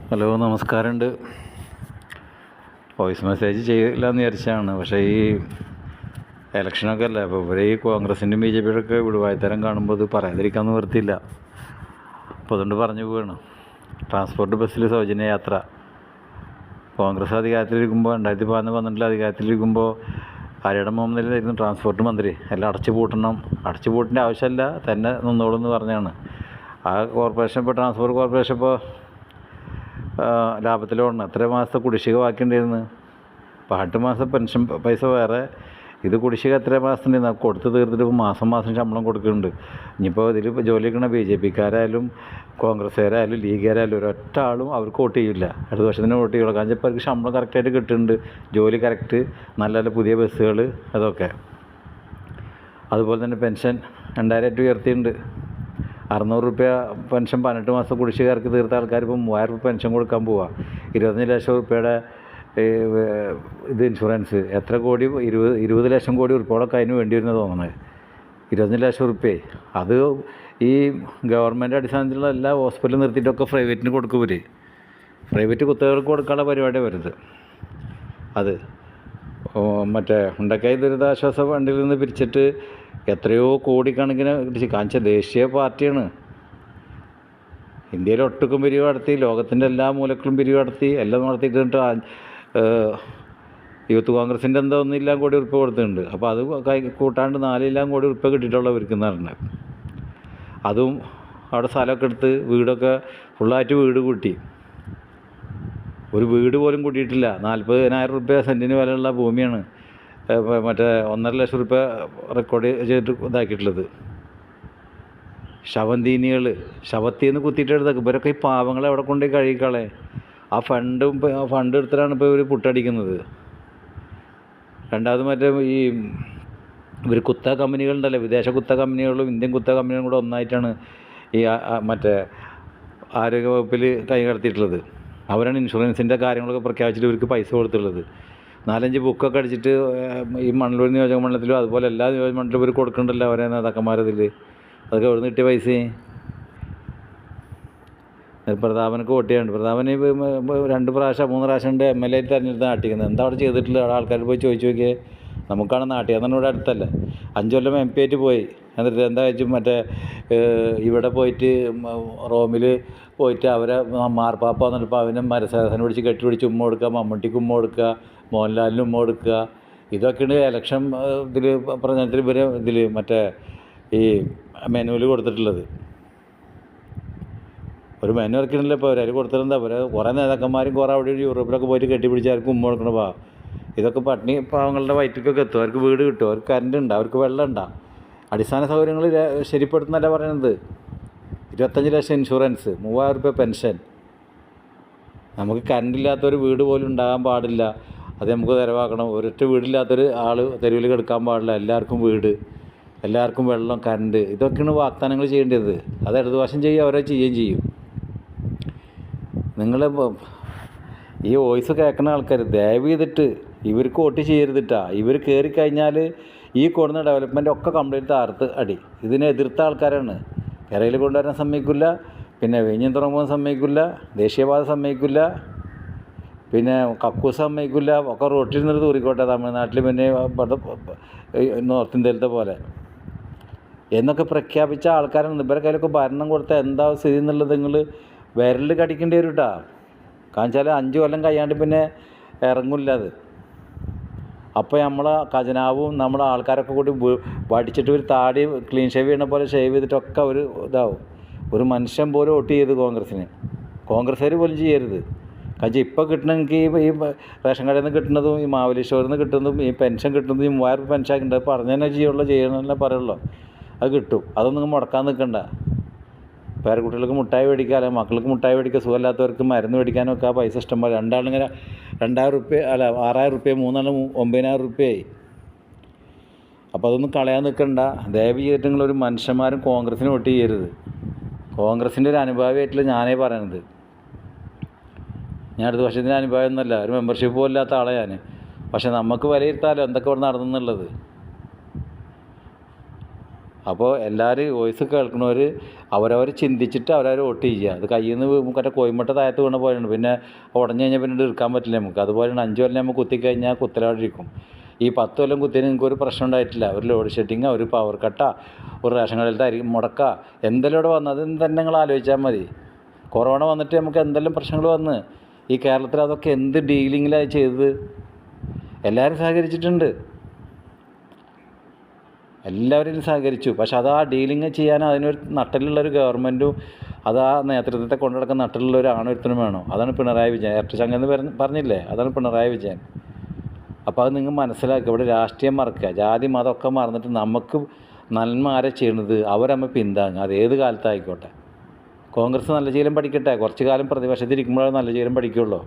Hello, നമസ്കാരമുണ്ട്. Voice message ചെയ്യില്ല എന്ന് വിചാരിച്ചാണ്. പക്ഷേ ഈ ഇലക്ഷനൊക്കെ അല്ലേ, അപ്പോൾ ഇവർ ഈ കോൺഗ്രസിൻ്റെയും ബി ജെ പിയുടെ ഒക്കെ വിടുവായത്തരം കാണുമ്പോൾ ഇത് പറയാതിരിക്കാൻ നിവൃത്തിയില്ല. അപ്പോൾ അതുകൊണ്ട് പറഞ്ഞു പോവുകയാണ്. ട്രാൻസ്പോർട്ട് ബസ്സിൽ സൗജന്യ യാത്ര. കോൺഗ്രസ് അധികാരത്തിലിരിക്കുമ്പോൾ 2012 അധികാരത്തിലിരിക്കുമ്പോൾ ആര്യടൻ മുഹമ്മദിലായിരുന്നു ട്രാൻസ്പോർട്ട് മന്ത്രി. എല്ലാം അടച്ചു പൂട്ടേണ്ട ആവശ്യമില്ല, തന്നെ നിന്നോളൂ എന്ന് പറഞ്ഞാണ്. ആ കോർപ്പറേഷൻ ഇപ്പോൾ ട്രാൻസ്പോർട്ട് കോർപ്പറേഷൻ ഇപ്പോൾ ലാഭത്തിലോടണം. എത്ര മാസത്തെ കുടിശ്ശിക ബാക്കിയുണ്ടായിരുന്നു? ഇപ്പോൾ 8 മാസം പെൻഷൻ പൈസ വേറെ, ഇത് കുടിശ്ശിക എത്ര മാസത്തിൻ്റെ കൊടുത്ത് തീർത്തിട്ട് ഇപ്പോൾ മാസം ശമ്പളം കൊടുക്കുന്നുണ്ട്. ഇനിയിപ്പോൾ ഇതിൽ ജോലി എടുക്കുന്ന ബി ജെ പിക്കാരായാലും കോൺഗ്രസ്സുകാരായാലും ലീഗുകാരായാലും ഒരൊറ്റ ആളും അവർക്ക് വോട്ട് ചെയ്യില്ല. അടുത്ത വർഷത്തിന് വോട്ട് ചെയ്യുള്ളൂ. കാരണം ഇപ്പോൾ അവർക്ക് ശമ്പളം കറക്റ്റായിട്ട് കിട്ടുന്നുണ്ട്, ജോലി കറക്റ്റ്, നല്ല നല്ല പുതിയ ബസ്സുകൾ, അതൊക്കെ. അതുപോലെ തന്നെ പെൻഷൻ 2000 ഉയർത്തിയിട്ടുണ്ട്. 600 രൂപ പെൻഷൻ 18 മാസം കുടിശ്ശികർക്ക് തീർത്ത ആൾക്കാർ ഇപ്പോൾ 3000 രൂപ പെൻഷൻ കൊടുക്കാൻ പോവുക. 25 ലക്ഷം രൂപയുടെ ഇത് ഇൻഷുറൻസ്. എത്ര കോടി? 20 ലക്ഷം കോടി ഉറുപ്പോഴൊക്കെ അതിന് വേണ്ടി വരുന്നത് തോന്നുന്നത്. 25 ലക്ഷം റുപ്യയെ അത് ഈ ഗവൺമെൻറ് അടിസ്ഥാനത്തിലുള്ള എല്ലാ ഹോസ്പിറ്റലും നിർത്തിയിട്ടൊക്കെ പ്രൈവറ്റിന് കൊടുക്കും. ഇവർ പ്രൈവറ്റ് കുത്തകൾക്ക് കൊടുക്കാനുള്ള പരിപാടിയാണ് വരുന്നത്. അത് മറ്റേ ഉണ്ടക്കായി ദുരിതാശ്വാസ ഫണ്ടിൽ നിന്ന് പിരിച്ചിട്ട് എത്രയോ കോടിക്കണക്കിന് കാണിച്ച ദേശീയ പാർട്ടിയാണ്. ഇന്ത്യയിൽ ഒട്ടുക്കും പിരിവ് നടത്തി, ലോകത്തിൻ്റെ എല്ലാ മൂലക്കളും പിരിവ് നടത്തി, എല്ലാം നടത്തിയിട്ട് യൂത്ത് കോൺഗ്രസിൻ്റെ എന്തോ 1 കോടി ഉറുപ്പ്യ കൊടുത്തിട്ടുണ്ട്. അപ്പോൾ അത് കൂട്ടാണ്ട് 4 കോടി ഉറുപ്പ്യ കിട്ടിയിട്ടുള്ളവർക്ക് പറഞ്ഞത്. അതും അവിടെ സ്ഥലമൊക്കെ എടുത്ത് വീടൊക്കെ ഫുള്ളായിട്ട് വീട് കൂട്ടി. ഒരു വീട് പോലും കൂട്ടിയിട്ടില്ല. 40,000 രൂപ സെൻറ്റിന് വിലയുള്ള ഭൂമിയാണ് മറ്റേ 1.5 ലക്ഷം രൂപ റെക്കോർഡ് ചെയ്തിട്ട് ഇതാക്കിയിട്ടുള്ളത്. ശവത്തിന്ന് കുത്തിയിട്ടെടുത്തൊക്കെ ഇവരൊക്കെ ഈ പാവങ്ങളെ അവിടെ കൊണ്ടുപോയി കഴുകിക്കളെ. ആ ഫണ്ട് എടുത്തിട്ടാണ് ഇപ്പോൾ ഇവർ പുട്ടടിക്കുന്നത്. രണ്ടാമത് മറ്റേ ഈ ഇവർ കുത്ത കമ്പനികളുണ്ടല്ലോ, വിദേശ കുത്ത കമ്പനികളും ഇന്ത്യൻ കുത്ത കമ്പനികളും കൂടെ ഒന്നായിട്ടാണ് ഈ മറ്റേ ആരോഗ്യവകുപ്പിൽ കൈ കടത്തിയിട്ടുള്ളത്. അവരാണ് ഇൻഷുറൻസിൻ്റെ കാര്യങ്ങളൊക്കെ പ്രഖ്യാപിച്ചിട്ട് ഇവർക്ക് പൈസ കൊടുത്തിട്ടുള്ളത്. 4-5 ബുക്കൊക്കെ അടിച്ചിട്ട് ഈ മണ്ണൂർ നിയോജക മണ്ഡലത്തിലും അതുപോലെ എല്ലാ നിയോജക മണ്ഡലത്തിലും ഇവർ കൊടുക്കണ്ടല്ലോ അവരെ നേതാക്കന്മാരതിൽ. അതൊക്കെ എവിടെ നിന്ന് കിട്ടിയ പൈസ? പ്രതാപനൊക്കെ വോട്ട് ചെയ്യാനുണ്ട്. പ്രതാപന് 2 പ്രാവശ്യം 3 പ്രാവശ്യം ഉണ്ട് MLA ആയിട്ട് തിരഞ്ഞെടുത്ത് നാട്ടിക്കുന്നത്. എന്താ അവിടെ ചെയ്തിട്ടില്ല? അവിടെ ആൾക്കാർ പോയി ചോദിച്ചു നോക്കിയേ. നമുക്കാണ് നാട്ടിൽ, അതാണ് ഇവിടെ അടുത്തല്ലേ. 5 കൊല്ലം MP ആയിട്ട് പോയി. എന്നിട്ട് എന്താ വെച്ചു മറ്റേ ഇവിടെ പോയിട്ട് റോമിൽ പോയിട്ട് അവരെ മാർപ്പാപ്പ വന്നിട്ടിപ്പോൾ അവനെ മരസാസനം പിടിച്ച് കെട്ടിപ്പിടിച്ച് ഉമ്മ കൊടുക്കുക, മമ്മൂട്ടിക്ക് ഉമ്മ കൊടുക്കുക, മോഹൻലാലിന് ഉമ്മ കൊടുക്കുക. ഇതൊക്കെയാണ് ഇലക്ഷൻ പ്രചരണത്തിൽ ഇതിൽ മറ്റേ ഈ മെനുവിൽ കൊടുത്തിട്ടുള്ളത്. ഒരു മെനു ഇറക്കണില്ല ഇപ്പോൾ അതിൽ കൊടുത്തിട്ടുണ്ടാ. കുറേ നേതാക്കന്മാരും കുറേ അവിടെ യൂറോപ്പിലൊക്കെ പോയിട്ട് കെട്ടിപ്പിടിച്ച് അവർക്ക് ഉമ്മ കൊടുക്കണപ്പാ. ഇതൊക്കെ പട്ടിണി പാവങ്ങളുടെ വയറ്റിക്കൊക്കെ എത്തും. അവർക്ക് വീട് കിട്ടും, അവർക്ക് കറണ്ട് ഉണ്ട്, അവർക്ക് വെള്ളം ഉണ്ടാ, അടിസ്ഥാന സൗകര്യങ്ങൾ ശരിപ്പെടുത്തുന്നല്ല പറയുന്നത്. 25 ലക്ഷം ഇൻഷുറൻസ്, 3000 രൂപ പെൻഷൻ. നമുക്ക് കറണ്ടില്ലാത്തൊരു വീട് പോലും ഉണ്ടാകാൻ പാടില്ല. അത് നമുക്ക് ചിലവാക്കണം. ഒരൊറ്റ വീടില്ലാത്തൊരു ആൾ തെരുവിൽ കിടക്കാൻ പാടില്ല. എല്ലാവർക്കും വീട്, എല്ലാവർക്കും വെള്ളം, കറണ്ട്. ഇതൊക്കെയാണ് വാഗ്ദാനങ്ങൾ ചെയ്യേണ്ടത്. അത് ഇടതുവശം ചെയ്യുക, അവരെ ചെയ്യുകയും ചെയ്യും. നിങ്ങൾ ഈ വോയിസ് കേൾക്കുന്ന ആൾക്കാർ ദയവ് ചെയ്തിട്ട് ഇവർക്ക് വോട്ട് ചെയ്യരുതിട്ടാ. ഇവർ കയറിക്കഴിഞ്ഞാൽ ഈ കൊടുന്ന ഡെവലപ്മെൻ്റ് ഒക്കെ കംപ്ലീറ്റ് താർത്ത് അടി. ഇതിനെ എതിർത്ത ആൾക്കാരാണ്. കരയിൽ കൊണ്ടുവരാൻ സമ്മതിക്കില്ല, പിന്നെ വിഴിഞ്ഞം തുറമുഖം സമ്മതിക്കില്ല, ദേശീയപാത സമ്മതിക്കില്ല, പിന്നെ കക്കൂസ് സമ്മതിക്കില്ല. ഒക്കെ റോട്ടിൽ നിന്നൊരു തൂറിക്കോട്ടെ. തമിഴ്നാട്ടിൽ പിന്നെ നോർത്ത് ഇന്ത്യയിലത്തെ പോലെ എന്നൊക്കെ പ്രഖ്യാപിച്ച ആൾക്കാരാണ്. ഇവരുടെ കയ്യിലൊക്കെ ഭരണം കൊടുത്താൽ എന്താ സ്ഥിതി എന്നുള്ളത് നിങ്ങൾ വിരൽ കടിക്കേണ്ടി വരും കേട്ടോ. കാരണം വെച്ചാൽ 5 കൊല്ലം കഴിയാണ്ട് പിന്നെ ഇറങ്ങില്ല അത്. അപ്പോൾ നമ്മളെ ഖജനാവും നമ്മുടെ ആൾക്കാരൊക്കെ കൂടി വടിച്ചിട്ട് ഒരു താടി ക്ലീൻ ഷേവ് ചെയ്യണ പോലെ ഷേവ് ചെയ്തിട്ടൊക്കെ ഒരു ഇതാവും. ഒരു മനുഷ്യൻ പോലും വോട്ട് ചെയ്ത് കോൺഗ്രസ്സിന്. കോൺഗ്രസ്സുകാർ പോലും ചെയ്യരുത്. കാരണം ഇപ്പോൾ കിട്ടണമെങ്കിൽ ഈ റേഷൻ കടയിൽ നിന്ന് കിട്ടുന്നതും ഈ മാവേലി സ്റ്റോറിൽ നിന്ന് കിട്ടുന്നതും ഈ പെൻഷൻ കിട്ടുന്നതും ഈ 3000 രൂപ പെൻഷൻ ആക്കിയിട്ട് അത് പറഞ്ഞതന്നെ ചെയ്യണമെന്നല്ലേ പറയുള്ളൂ. അത് കിട്ടും. അതൊന്നും മുടക്കാൻ നിൽക്കണ്ട. പേരക്കുട്ടികൾക്ക് മുട്ടായി മേടിക്കുക, അല്ലെങ്കിൽ മക്കൾക്ക് മുട്ടായി മേടിക്കുക, സുഖമില്ലാത്തവർക്ക് മരുന്ന് മേടിക്കാനൊക്കെ ആ പൈസ ഇഷ്ടം പോലെ. 2 ആളിങ്ങനെ 2000 രൂപ അല്ല 6000 രൂപ, 3 ആളും 9000 രൂപയായി. അപ്പോൾ അതൊന്നും കളയാൻ നിൽക്കണ്ട. ദയവ് ചെയ്തിട്ട് നിങ്ങളൊരു മനുഷ്യന്മാരും കോൺഗ്രസ്സിന് വോട്ട് ചെയ്യരുത്. കോൺഗ്രസിൻ്റെ ഒരു അനുഭാവിയായിട്ടില്ല ഞാനേ പറയണത്. ഞാൻ അടുത്ത വർഷത്തിൻ്റെ അനുഭവം ഒന്നുമല്ല, ഒരു മെമ്പർഷിപ്പ് പോലും ഇല്ലാത്ത ആളെ ഞാൻ. പക്ഷെ നമുക്ക് വിലയിരുത്താമല്ലോ എന്തൊക്കെ ഇവിടെ നടന്നെന്നുള്ളത്. അപ്പോൾ എല്ലാവരും വോയിസ് കേൾക്കണവർ അവരവർ ചിന്തിച്ചിട്ട് അവരവർ വോട്ട് ചെയ്യുക. അത് കയ്യിൽ നിന്ന് മറ്റേ കോയിമുട്ട താഴത്ത് വീണ പോലെയാണ്. പിന്നെ ഉടഞ്ഞു കഴിഞ്ഞാൽ പിന്നെ എടുക്കാൻ പറ്റില്ല നമുക്ക്. അതുപോലെയാണ് 5 കൊല്ലം നമ്മൾ കുത്തിക്കഴിഞ്ഞാൽ കുത്തലാണ്ടിരിക്കും. ഈ 10 കൊല്ലം കുത്തിന് നിങ്ങൾക്ക് ഒരു പ്രശ്നം ഉണ്ടായിട്ടില്ല. ഒരു ലോഡ് ഷെഡിങ്ങോ ഒരു പവർ കട്ടാ ഒരു റേഷൻ കടയിലത്തെ അരി മുടക്ക എന്തെല്ലാം ഇവിടെ വന്നത് തന്നെ നിങ്ങൾ ആലോചിച്ചാൽ മതി. കൊറോണ വന്നിട്ട് നമുക്ക് എന്തെല്ലാം പ്രശ്നങ്ങൾ വന്ന് ഈ കേരളത്തിൽ അതൊക്കെ എന്ത് ഡീലിങ്ങിലാണ് ചെയ്തത്. എല്ലാവരും സഹകരിച്ചിട്ടുണ്ട്, എല്ലാവരും സഹകരിച്ചു. പക്ഷെ അത് ആ ഡീലിങ് ചെയ്യാൻ അതിനൊരു നട്ടലുള്ളൊരു ഗവൺമെൻറ്റും അത് ആ നേതൃത്വത്തെ കൊണ്ടു നടക്കുന്ന നട്ടലുള്ള ഒരു ആണൊരുത്തനും വേണം. അതാണ് പിണറായി വിജയൻ. ഇരട്ടച്ചങ്കെന്ന് പറഞ്ഞില്ലേ, അതാണ് പിണറായി വിജയൻ. അപ്പോൾ അത് നിങ്ങൾ മനസ്സിലാക്കുക. ഇവിടെ രാഷ്ട്രീയം മറക്കുക, ജാതി മതമൊക്കെ മറന്നിട്ട് നമുക്ക് നന്മ ആരെ ചെയ്യണത് അവരമ്മ പിന്താങ്ങുക. അത് ഏത് കാലത്തായിക്കോട്ടെ. കോൺഗ്രസ് നല്ല ശീലം പഠിക്കട്ടെ. കുറച്ച് കാലം പ്രതിപക്ഷത്തിരിക്കുമ്പോഴേ നല്ല ശീലം പഠിക്കുള്ളൂ.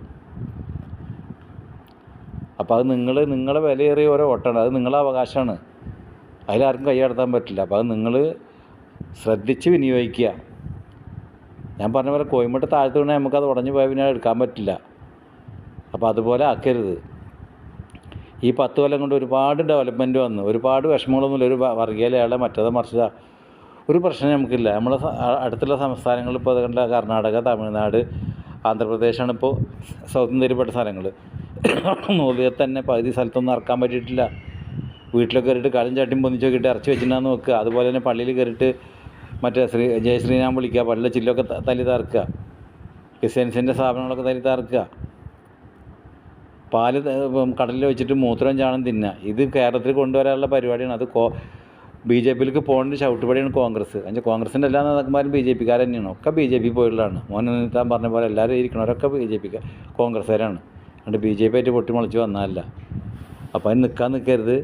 അപ്പോൾ അത് നിങ്ങളെ വിലയേറിയ ഓരോ വോട്ടാണ്. അത് നിങ്ങളെ അവകാശമാണ്, അതിലാർക്കും കൈയടത്താൻ പറ്റില്ല. അപ്പോൾ അത് നിങ്ങൾ ശ്രദ്ധിച്ച് വിനിയോഗിക്കുക. ഞാൻ പറഞ്ഞ പോലെ കോയിമുട്ട താഴ്ത്തു വീണാൽ നമുക്കത് ഉടഞ്ഞു പോയാൽ പിന്നെ എടുക്കാൻ പറ്റില്ല. അപ്പോൾ അതുപോലെ ആക്കരുത്. ഈ 10 കൊല്ലം കൊണ്ട് ഒരുപാട് ഡെവലപ്മെൻറ്റ് വന്നു, ഒരുപാട് വിഷമങ്ങളൊന്നുമില്ല. ഒരു വർഗീയതയുടെ മറ്റേത് മറിച്ചതാ ഒരു പ്രശ്നം നമുക്കില്ല. നമ്മളെ അടുത്തുള്ള സംസ്ഥാനങ്ങൾ ഇപ്പോൾ അത് കണ്ട കർണാടക, തമിഴ്നാട്, ആന്ധ്രാപ്രദേശാണ് ഇപ്പോൾ സൗത്ത് ഇന്ത്യയിൽപ്പെട്ട സ്ഥലങ്ങൾ. നോക്കിയാൽ തന്നെ പകുതി സ്ഥലത്തൊന്നും ഇറക്കാൻ പറ്റിയിട്ടില്ല. വീട്ടിലൊക്കെ കയറിയിട്ട് കളും ചട്ടിയും പൊന്നിച്ച് നോക്കിയിട്ട് ഇറച്ചി വെച്ചിട്ടുണ്ടാന്ന് നോക്കുക. അതുപോലെ തന്നെ പള്ളിയിൽ കയറിയിട്ട് മറ്റേ ജയശ്രീനാം വിളിക്കുക, പള്ളിയിലെ ചില്ലൊക്കെ തല്ലി തറക്കുക, ക്രിസ്ത്യൻസിൻ്റെ സ്ഥാപനങ്ങളൊക്കെ തല്ലി തറക്കുക, പാല് കടലിൽ വെച്ചിട്ട് മൂത്രം ചാണം തിന്നുക. ഇത് കേരളത്തിൽ കൊണ്ടുവരാനുള്ള പരിപാടിയാണ്. അത് BJPയിലേക്ക് പോകേണ്ട ചവിട്ടുപടിയാണ് കോൺഗ്രസ്. എന്നുവെച്ചാൽ കോൺഗ്രസിൻ്റെ എല്ലാ നേതാക്കന്മാരും BJPക്കാർ തന്നെയാണ്. ഒക്കെ BJP പോയുള്ളതാണ്. മോനെ നീത്താൻ പറഞ്ഞ പോലെ എല്ലാവരും ഇരിക്കണവരൊക്കെ BJPക്കാർ കോൺഗ്രസ്സുകാരാണ്. അതുകൊണ്ട് BJP ആയിട്ട് പൊട്ടിമുളച്ച് വന്നതല്ല. അപ്പോൾ അതിന് നിൽക്കരുത്.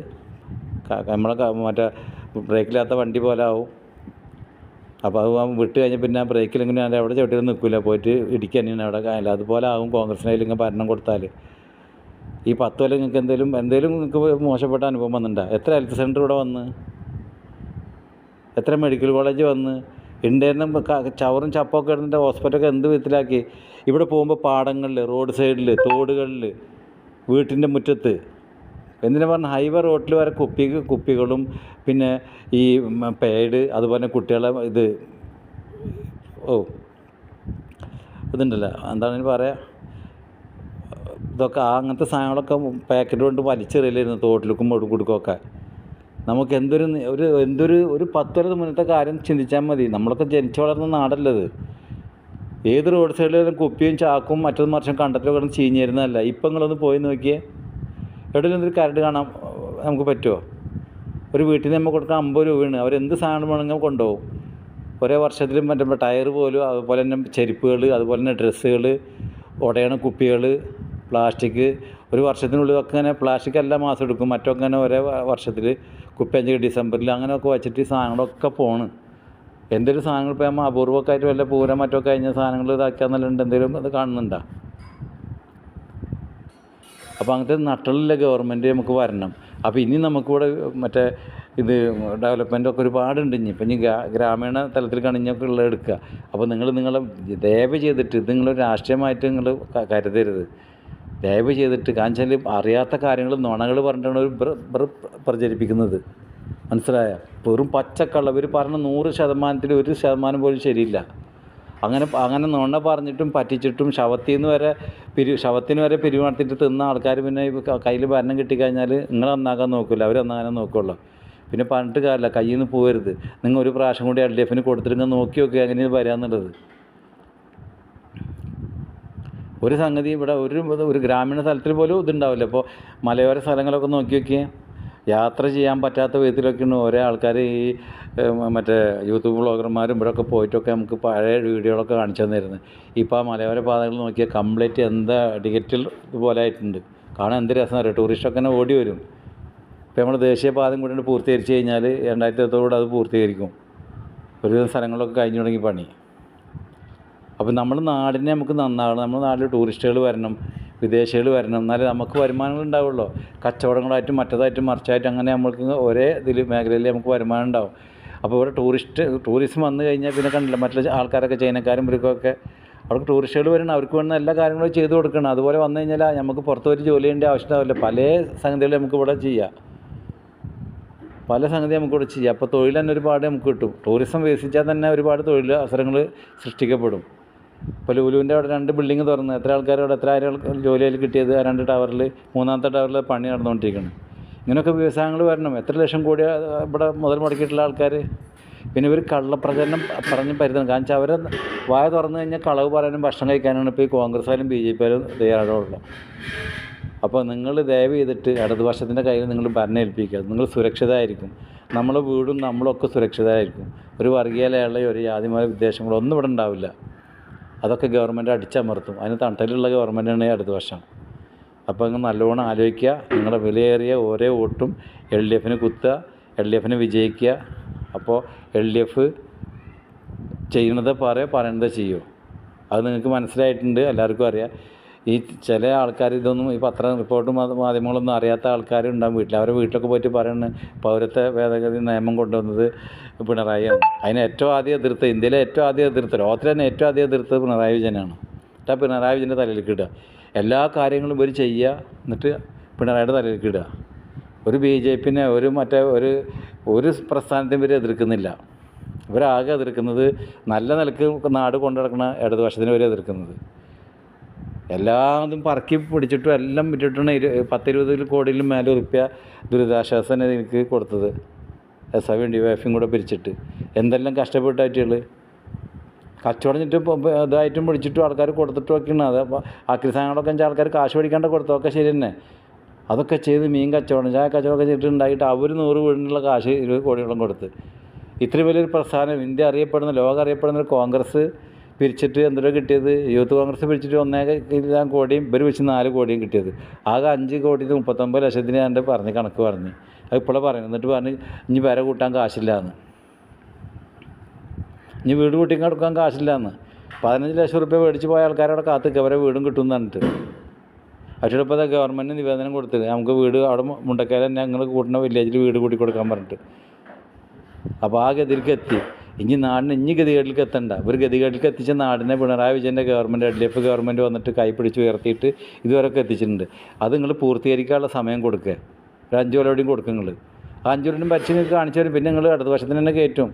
നമ്മളെ മറ്റേ ബ്രേക്കില്ലാത്ത വണ്ടി പോലെ ആവും. അപ്പോൾ അത് വിട്ട് കഴിഞ്ഞാൽ പിന്നെ ആ ബ്രേക്കിലെങ്കിലും ഞാൻ അവിടെ ചവിട്ടിയിട്ട് നിൽക്കില്ല, പോയിട്ട് ഇടിക്കുക തന്നെയാണ് അവിടെ കായല. അതുപോലെ ആവും കോൺഗ്രസിനായാലും ഇങ്ങനെ ഭരണം കൊടുത്താൽ. ഈ 10 കൊല്ലം നിങ്ങൾക്ക് എന്തെങ്കിലും നിങ്ങൾക്ക് മോശപ്പെട്ട അനുഭവം വന്നിട്ടുണ്ടോ? എത്ര ഹെൽത്ത് സെൻ്റർ ഇവിടെ വന്ന്, എത്ര മെഡിക്കൽ കോളേജ് വന്ന്, ഉണ്ടായിരുന്ന ചവറും ചപ്പൊക്കെ ഇടുന്നിട്ട് ഹോസ്പിറ്റലൊക്കെ എന്ത് വിധത്തിലാക്കി. ഇവിടെ പോകുമ്പോൾ പാടങ്ങളിൽ, റോഡ് സൈഡിൽ, തോടുകളിൽ, വീട്ടിൻ്റെ മുറ്റത്ത്, എന്തിനാ പറഞ്ഞാൽ ഹൈവേ റോഡിൽ വരെ കുപ്പികളും പിന്നെ ഈ പേഡ്, അതുപോലെ കുട്ടികളെ ഇതുണ്ടല്ലോ, എന്താണ് പറയുക, ഇതൊക്കെ അങ്ങനത്തെ സാധനങ്ങളൊക്കെ പാക്കറ്റ് കൊണ്ട് വലിച്ചെറിയലായിരുന്നു തോട്ടിലേക്കും കൊടുക്കുമൊക്കെ. നമുക്ക് ഒരു 10 കൊല്ലം മുന്നത്തെ കാര്യം ചിന്തിച്ചാൽ മതി. നമ്മളൊക്കെ ജനിച്ചു വളർന്ന നാടല്ലത്. ഏത് റോഡ് സൈഡിലും കുപ്പിയും ചാക്കും മറ്റൊന്നും മറിച്ചും കണ്ടത്തിലൊക്കെ കിടന്ന് ചീഞ്ഞിരുന്നതല്ല. ഇപ്പം നിങ്ങളൊന്ന് പോയി നോക്കിയേ, എവിടെയെങ്കിലും എന്തൊരു കരട് കാണാൻ നമുക്ക് പറ്റുമോ? ഒരു വീട്ടിൽ നിന്ന് നമ്മൾ കൊടുക്കാൻ 50 രൂപയാണ്. അവരെന്ത് സാധനം വേണമെങ്കിൽ കൊണ്ടുപോകും. ഒരേ വർഷത്തിൽ മറ്റേ ടയർ പോലും, അതുപോലെ തന്നെ ചെരുപ്പുകൾ, അതുപോലെ തന്നെ ഡ്രസ്സുകൾ, ഉടയണ കുപ്പികൾ, പ്ലാസ്റ്റിക്, ഒരു വർഷത്തിനുള്ളിൽ ഒക്കെ ഇങ്ങനെ പ്ലാസ്റ്റിക് എല്ലാ മാസം എടുക്കും. മറ്റൊക്കെ ഇങ്ങനെ ഒരേ വർഷത്തിൽ കുപ്പി 5 ഡിസംബറിൽ അങ്ങനെയൊക്കെ വെച്ചിട്ട് ഈ സാധനങ്ങളൊക്കെ പോണ്. എന്തൊരു സാധനങ്ങൾ ഇപ്പോൾ നമ്മൾ അപൂർവമൊക്കെ ആയിട്ട് വല്ല പൂരം മറ്റൊക്കെ കഴിഞ്ഞ സാധനങ്ങൾ ഇതാക്കിയാന്നല്ലുണ്ട് എന്തെങ്കിലും അത് കാണുന്നുണ്ടോ? അപ്പോൾ അങ്ങനത്തെ നട്ടലുള്ള ഗവൺമെൻറ് നമുക്ക് വരണം. അപ്പോൾ ഇനി നമുക്കിവിടെ മറ്റേ ഡെവലപ്മെൻറ്റൊക്കെ ഒരുപാടുണ്ട്. ഇനി ഗ്രാമീണ തലത്തിൽ കണിഞ്ഞൊക്കെ ഉള്ളത് എടുക്കുക. അപ്പോൾ നിങ്ങളെ ദയവ് ചെയ്തിട്ട് ഇത് നിങ്ങൾ രാഷ്ട്രീയമായിട്ട് നിങ്ങൾ കരുതരുത്. ദയവ് ചെയ്തിട്ട്, കാരണം വെച്ചാൽ അറിയാത്ത കാര്യങ്ങൾ നുണകൾ പറഞ്ഞിട്ടാണ് ഒരു പ്രചരിപ്പിക്കുന്നത്. മനസ്സിലായോ? വെറും പച്ചക്കള്ള ഇവർ പറഞ്ഞ 100%-ൽ 1% പോലും ശരിയില്ല. അങ്ങനെ നുണ പറഞ്ഞിട്ടും പറ്റിച്ചിട്ടും ശവത്തിന് വരെ പിരിവ് നടത്തിയിട്ട് തിന്ന ആൾക്കാർ പിന്നെ കയ്യിൽ ഭരണം കിട്ടിക്കഴിഞ്ഞാൽ നിങ്ങൾ നന്നാക്കാൻ നോക്കില്ല, അവർ നന്നാകാനേ നോക്കുള്ളൂ. പിന്നെ പറഞ്ഞിട്ട് കാര്യമില്ല, കയ്യിൽ നിന്ന് പോകരുത്. നിങ്ങൾ ഒരു പ്രാവശ്യം കൂടി LDFന് കൊടുത്തിട്ട് നോക്കി എങ്ങനെയാണ് വരാമെന്നുള്ളത്. ഒരു സംഗതി ഇവിടെ ഒരു ഗ്രാമീണ സ്ഥലത്തിൽ പോലും ഇതുണ്ടാവില്ല. ഇപ്പോൾ മലയോര സ്ഥലങ്ങളൊക്കെ നോക്കി നോക്കിയാൽ യാത്ര ചെയ്യാൻ പറ്റാത്ത വിധത്തിലൊക്കെയാണ് ഓരോ ആൾക്കാർ ഈ മറ്റേ യൂട്യൂബ് വ്ളോഗർമാരും ഇവിടെയൊക്കെ പോയിട്ടൊക്കെ നമുക്ക് പഴയ വീഡിയോകളൊക്കെ കാണിച്ചു തന്നിരുന്നത്. ഇപ്പോൾ ആ മലയോര പാതകൾ നോക്കിയാൽ കംപ്ലീറ്റ് എന്താ ഡിജിറ്റൽ ഇതുപോലെ ആയിട്ടുണ്ട്. കാണാൻ എന്ത് രസം അറിയാം. ടൂറിസ്റ്റൊക്കെ തന്നെ ഓടി വരും. ഇപ്പോൾ നമ്മൾ ദേശീയപാതയും കൂടി പൂർത്തീകരിച്ച് കഴിഞ്ഞാൽ 2020 അത് പൂർത്തീകരിക്കും. ഒരു സ്ഥലങ്ങളിലൊക്കെ കഴിഞ്ഞു തുടങ്ങി പണി. അപ്പോൾ നമ്മുടെ നാടിനെ നമുക്ക് നന്നാകണം. നമ്മുടെ നാട്ടിൽ ടൂറിസ്റ്റുകൾ വരണം, വിദേശികൾ വരണം, എന്നാലേ നമുക്ക് വരുമാനങ്ങൾ ഉണ്ടാവുള്ളൂ. കച്ചവടങ്ങളായിട്ടും മറ്റേതായിട്ടും മറിച്ചായിട്ടും അങ്ങനെ നമ്മൾക്ക് ഒരേ മേഖലയിൽ നമുക്ക് വരുമാനം ഉണ്ടാവും. അപ്പോൾ ഇവിടെ ടൂറിസം വന്നു കഴിഞ്ഞാൽ പിന്നെ കണ്ടില്ല, മറ്റുള്ള ആൾക്കാരൊക്കെ ചൈനക്കാരും ഇവർക്കൊക്കെ അവർക്ക് ടൂറിസ്റ്റുകൾ വരണം, അവർക്ക് വേണ്ട എല്ലാ കാര്യങ്ങളും ചെയ്തു കൊടുക്കണം. അതുപോലെ വന്നു കഴിഞ്ഞാൽ നമുക്ക് പുറത്ത് പോയിട്ട് ജോലി ചെയ്യേണ്ട ആവശ്യമില്ല. പല സംഗതികളും നമുക്ക് ഇവിടെ ചെയ്യാം. പല സംഗതി നമുക്കിവിടെ ചെയ്യാം. അപ്പോൾ തൊഴിൽ തന്നെ ഒരുപാട് നമുക്ക് കിട്ടും. ടൂറിസം വികസിച്ചാൽ തന്നെ ഒരുപാട് തൊഴിൽ അവസരങ്ങൾ സൃഷ്ടിക്കപ്പെടും. ഇപ്പോൾ ലുലുവിൻ്റെ അവിടെ 2 ബിൽഡിങ് തുറന്ന് എത്ര ആൾക്കാരോട് എത്ര ആയിരം ജോലിയിൽ കിട്ടിയത് ആ 2 ടവറിൽ, 3ാമത്തെ ടവറിൽ പണി നടന്നുകൊണ്ടിരിക്കുകയാണ്. ഇങ്ങനെയൊക്കെ വ്യവസായങ്ങൾ വരണം. എത്ര ലക്ഷം കോടി ഇവിടെ മുതൽ മുടക്കിയിട്ടുള്ള ആൾക്കാർ. പിന്നെ ഇവർ കള്ളപ്രചരണം പറഞ്ഞ് പരുത്തണം. കാരണം വെച്ചാൽ അവരെ വായ തുറന്നു കഴിഞ്ഞാൽ കളവ് പറയാനും ഭക്ഷണം കഴിക്കാനാണ് ഇപ്പോൾ ഈ കോൺഗ്രസ്സായാലും BJP ആയാലും തയ്യാറാവുള്ളത്. അപ്പോൾ നിങ്ങൾ ദയവ് ചെയ്തിട്ട് ഇടതുപക്ഷത്തിൻ്റെ കയ്യിൽ നിങ്ങൾ ഭരണം ഏൽപ്പിക്കുക. നിങ്ങൾ സുരക്ഷിതമായിരിക്കും. നമ്മളെ വീടും നമ്മളൊക്കെ സുരക്ഷിതമായിരിക്കും. ഒരു വർഗീയതയുള്ള ഒരു ജാതിമത വിദ്വേഷങ്ങളോ ഒന്നും ഇവിടെ ഉണ്ടാവില്ല. അതൊക്കെ ഗവൺമെൻറ് അടിച്ചമർത്തും. അതിന് തണലിലുള്ള ഗവൺമെൻറ്റാണ് ഇടതുപക്ഷം. അപ്പോൾ നിങ്ങൾ നല്ലോണം ആലോചിക്കുക. നിങ്ങളുടെ വിലയേറിയ ഓരോ വോട്ടും LDFന് കുത്തുക, LDFന് വിജയിക്കുക. അപ്പോൾ LDF ചെയ്യുന്നത് പറയുന്നത് ചെയ്യൂ. അത് നിങ്ങൾക്ക് മനസ്സിലായിട്ടുണ്ട്, എല്ലാവർക്കും അറിയാം. ഈ ചില ആൾക്കാർ ഇതൊന്നും ഈ റിപ്പോർട്ടും മാധ്യമങ്ങളൊന്നും അറിയാത്ത ആൾക്കാരുണ്ടാകും വീട്ടിൽ. അവരുടെ വീട്ടിലൊക്കെ പോയിട്ട് പറയുന്നത് പൗരത്വ ഭേദഗതി നിയമം കൊണ്ടുവന്നത് പിണറായിയാണ്. അതിനെ ഏറ്റവും ആദ്യം എതിർത്ത്, ഇന്ത്യയിലെ ഏറ്റവും ആദ്യം എതിർത്ത്, ലോകത്തിൽ തന്നെ ഏറ്റവും ആദ്യം എതിർത്ത് പിണറായി വിജയനാണ്. എന്നിട്ട് പിണറായി വിജയൻ്റെ തലയിലേക്ക് ഇടുക. എല്ലാ കാര്യങ്ങളും ഇവർ ചെയ്യുക, എന്നിട്ട് പിണറായിയുടെ തലയിലേക്ക് ഇടുക. ഒരു BJPനെ ഒരു പ്രസ്ഥാനത്തെയും ഇവർ എതിർക്കുന്നില്ല. ഇവരാകെ എതിർക്കുന്നത് നല്ല നിലക്ക് നാട് കൊണ്ടു നടക്കുന്ന ഇടതുപക്ഷത്തിന് ഇവർ എതിർക്കുന്നത്. എല്ലാതും പറക്കി പിടിച്ചിട്ടും എല്ലാം വിട്ടിട്ടാണ് 10-20 കോടിയിലും മേലെ ഉറുപ്പ്യ ദുരിതാശ്വാസ നിധിക്ക് കൊടുത്തത്. SIV DYF കൂടെ പിരിച്ചിട്ട് എന്തെല്ലാം കഷ്ടപ്പെട്ടായിട്ടുള്ളത്. കച്ചവടം ഇതായിട്ടും പിടിച്ചിട്ടും ആൾക്കാർ കൊടുത്തിട്ടും ഒക്കെയാണ്. അത് ആക്രി സാധനങ്ങളൊക്കെ ആൾക്കാർ കാശ് മേടിക്കാണ്ട് കൊടുത്തതൊക്കെ ശരി തന്നെ. അതൊക്കെ ചെയ്ത് മീൻ കച്ചവടം, ചായ കച്ചവടമൊക്കെ ചെയ്തിട്ടുണ്ടായിട്ട് അവർ 100 വീടിനുള്ള കാശ് 20 കോടിയോളം കൊടുത്ത്. ഇത്രയും വലിയൊരു പ്രസ്ഥാനം, ഇന്ത്യ അറിയപ്പെടുന്ന, ലോകം അറിയപ്പെടുന്ന ഒരു കോൺഗ്രസ് പിരിച്ചിട്ട് എന്തോ കിട്ടിയത്? യൂത്ത് കോൺഗ്രസ് പിരിച്ചിട്ട് 1.1 കോടിയും ഇവർ വെച്ച് 4 കോടിയും കിട്ടിയത്. ആകെ 5 കോടി 39 ലക്ഷത്തിന് ഞാൻ കണക്ക് പറഞ്ഞ്. അത് ഇപ്പോഴേ പറയുന്നത്. എന്നിട്ട് പറഞ്ഞ് ഇനി വില കൂട്ടാൻ കാശില്ല എന്ന്, ഇനി വീട് കൂട്ടി കൊടുക്കാൻ കാശില്ല എന്ന്. 15 ലക്ഷം റുപ്യ മേടിച്ച് പോയ ആൾക്കാരവിടെ കാത്തിക്കുക അവരെ വീടും കിട്ടും എന്ന് പറഞ്ഞിട്ട്. പക്ഷേ ഇപ്പോൾ ഗവൺമെൻറ് നിവേദനം കൊടുത്തിട്ട് നമുക്ക് വീട് അവിടെ മുണ്ടക്കയിൽ ഞങ്ങൾ കൂട്ടുന്ന വില്ലേജിൽ വീട് കൂട്ടി കൊടുക്കാൻ പറഞ്ഞിട്ട്. അപ്പോൾ ആ ഗതിയിലേക്ക് എത്തി. ഇനി നാടിന് ഗതികേടിലേക്ക് എത്തണ്ട. ഒരു ഗതികേടിലേക്ക് എത്തിച്ച നാടിനെ പിണറായി വിജയൻ്റെ ഗവൺമെൻറ്, LDF ഗവൺമെൻറ് വന്നിട്ട് കൈപ്പിടിച്ച് ഉയർത്തിയിട്ട് ഇതുവരെയൊക്കെ എത്തിച്ചിട്ടുണ്ട്. അത് നിങ്ങൾ പൂർത്തീകരിക്കാനുള്ള സമയം കൊടുക്കുക. ഒരു 5 കൊല്ലം കൊടുക്കുക. നിങ്ങൾ ആ 5 കൊല്ലം ഭരിച്ച് നിങ്ങൾക്ക് കാണിച്ചു തരും. പിന്നെ നിങ്ങൾ ഇടതുപക്ഷത്തിന് തന്നെ കയറ്റും.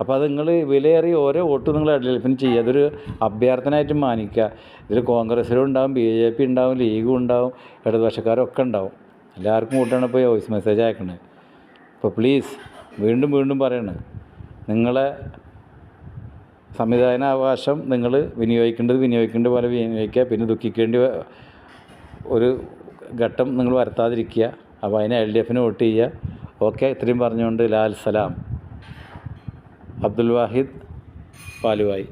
അപ്പോൾ അത് നിങ്ങൾ വിലയേറിയ ഓരോ വോട്ടും നിങ്ങൾ LDFന് ചെയ്യുക. അതൊരു അഭ്യർത്ഥനയായിട്ട് മാനിക്കുക. ഇതിൽ കോൺഗ്രസ്സിലും ഉണ്ടാവും, BJP ഉണ്ടാവും, ലീഗും ഉണ്ടാവും, ഇടതുപക്ഷക്കാരൊക്കെ ഉണ്ടാവും. എല്ലാവർക്കും കൂട്ടാണ് ഇപ്പോൾ വോയിസ് മെസ്സേജ് അയക്കണത്. അപ്പോൾ പ്ലീസ് വീണ്ടും പറയണം, നിങ്ങളെ സംവിധാനാവകാശം നിങ്ങൾ വിനിയോഗിക്കേണ്ട പോലെ വിനിയോഗിക്കുക. പിന്നെ ദുഃഖിക്കേണ്ട ഒരു ഘട്ടം നിങ്ങൾ വരുത്താതിരിക്കുക. അപ്പോൾ അതിനെ LDFന് വോട്ട് ചെയ്യുക. ഓക്കെ, ഇത്രയും പറഞ്ഞുകൊണ്ട് ലാൽ സലാം. അബ്ദുൽ വാഹിദ് പാലുവായി.